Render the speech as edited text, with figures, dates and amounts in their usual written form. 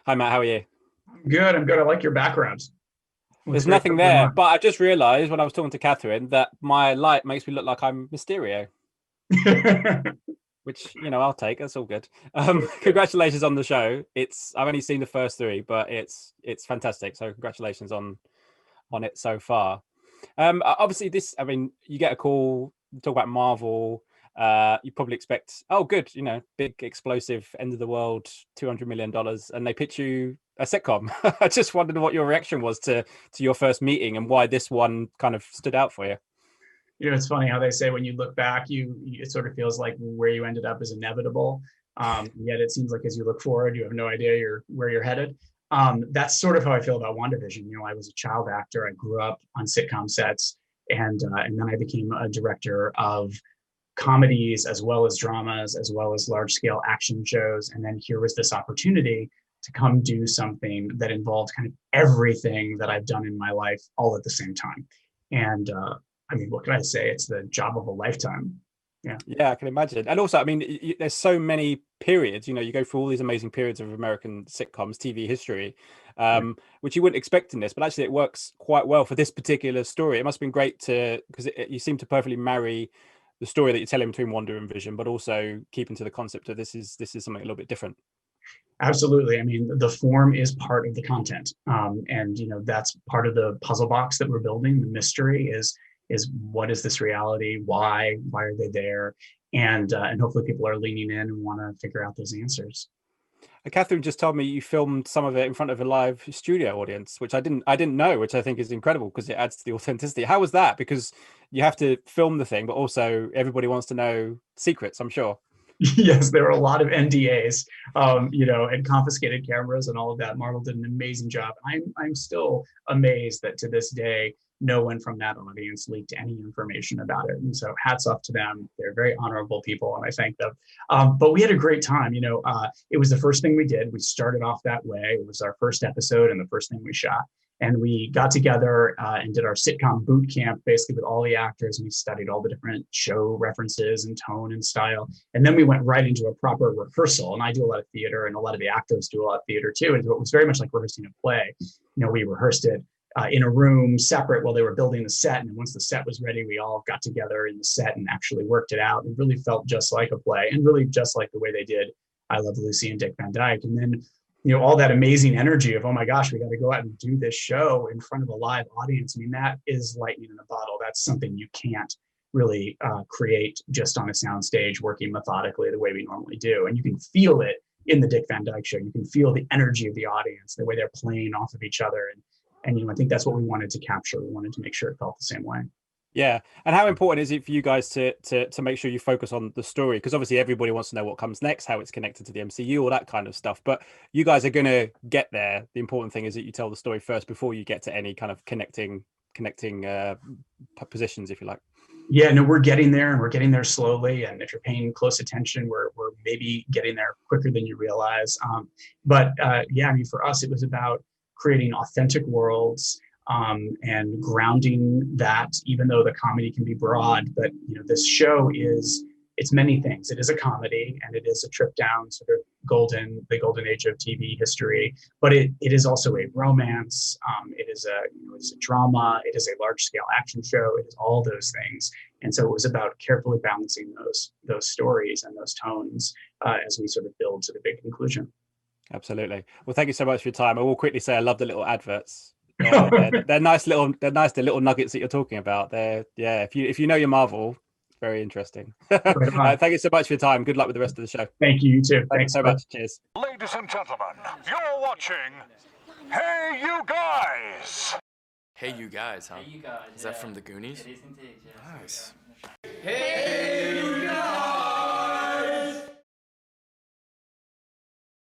Hi, Matt. How are you? Good. I'm good. I like your background. Looks There's very nothing friendly and there, modern. but I just realised when I was talking to Catherine that my light makes me look like I'm Mysterio, which I'll take. That's all good. Congratulations on the show. I've only seen the first three, but it's fantastic. So congratulations on it so far. Obviously, I mean, you get a call, talk about Marvel. You probably expect, oh, good, big explosive end of the world, $200 million, and they pitch you a sitcom. I just wondered what your reaction was to your first meeting and why this one kind of stood out for you. It's funny how they say when you look back, it sort of feels like where you ended up is inevitable. Yet it seems like as you look forward, you have no idea where you're headed. That's sort of how I feel about WandaVision. I was a child actor. I grew up on sitcom sets, and then I became a director of comedies as well as dramas, as well as large scale action shows. And then here was this opportunity to come do something that involved kind of everything that I've done in my life all at the same time. And I mean, what can I say? It's the job of a lifetime. Yeah. Yeah, I can imagine. And also, I mean, there's so many periods. You go through all these amazing periods of American sitcoms, TV history, Yeah. which you wouldn't expect in this, but actually, it works quite well for this particular story. It must have been great because you seem to perfectly marry the story that you're telling between Wanda and Vision, but also keeping to the concept of this is something a little bit different. Absolutely. I mean, the form is part of the content, and that's part of the puzzle box that we're building. The mystery is what is this reality? Why are they there? And hopefully people are leaning in and want to figure out those answers. And Catherine just told me you filmed some of it in front of a live studio audience, which I didn't know, which I think is incredible because it adds to the authenticity. How was that? Because you have to film the thing, but also everybody wants to know secrets, I'm sure. Yes, there were a lot of NDAs, and confiscated cameras and all of that. Marvel did an amazing job. I'm still amazed that to this day, no one from that audience leaked any information about it. And so hats off to them. They're very honorable people, and I thank them. But we had a great time. It was the first thing we did. We started off that way. It was our first episode and the first thing we shot. And we got together and did our sitcom boot camp, basically with all the actors, and we studied all the different show references and tone and style. And then we went right into a proper rehearsal. And I do a lot of theater, and a lot of the actors do a lot of theater too. And so it was very much like rehearsing a play. We rehearsed it in a room separate while they were building the set. And once the set was ready, we all got together in the set and actually worked it out. It really felt just like a play, and really just like the way they did I Love Lucy and Dick Van Dyke. And then all that amazing energy of, oh my gosh, we got to go out and do this show in front of a live audience. I mean, that is lightning in a bottle. That's something you can't really create just on a soundstage working methodically the way we normally do. And you can feel it in the Dick Van Dyke Show. You can feel the energy of the audience, the way they're playing off of each other. And I think that's what we wanted to capture. We wanted to make sure it felt the same way. Yeah. And how important is it for you guys to make sure you focus on the story? Because obviously everybody wants to know what comes next, how it's connected to the MCU, all that kind of stuff. But you guys are going to get there. The important thing is that you tell the story first before you get to any kind of connecting positions, if you like. Yeah, no, we're getting there, and we're getting there slowly. And if you're paying close attention, we're maybe getting there quicker than you realize. But yeah, I mean, for us, it was about creating authentic worlds, and grounding that, even though the comedy can be broad. But this show it's many things. It is a comedy, and it is a trip down sort of the golden age of TV history. But it is also a romance. It is it's a drama. It is a large scale action show. It is all those things. And so it was about carefully balancing those stories and those tones as we sort of build to the big conclusion. Absolutely. Well, thank you so much for your time. I will quickly say I love the little adverts. They're nice little nuggets that you're talking about. Yeah. If you know your Marvel, it's very interesting. Right on. Thank you so much for your time. Good luck with the rest of the show. Thank you. You too. Thank you Thanks. so Bye. much. Cheers. Ladies and gentlemen, you're watching Hey You Guys! Hey, you guys, huh? Hey, you guys. Is that from the Goonies? It is indeed, yes. Nice. Hey!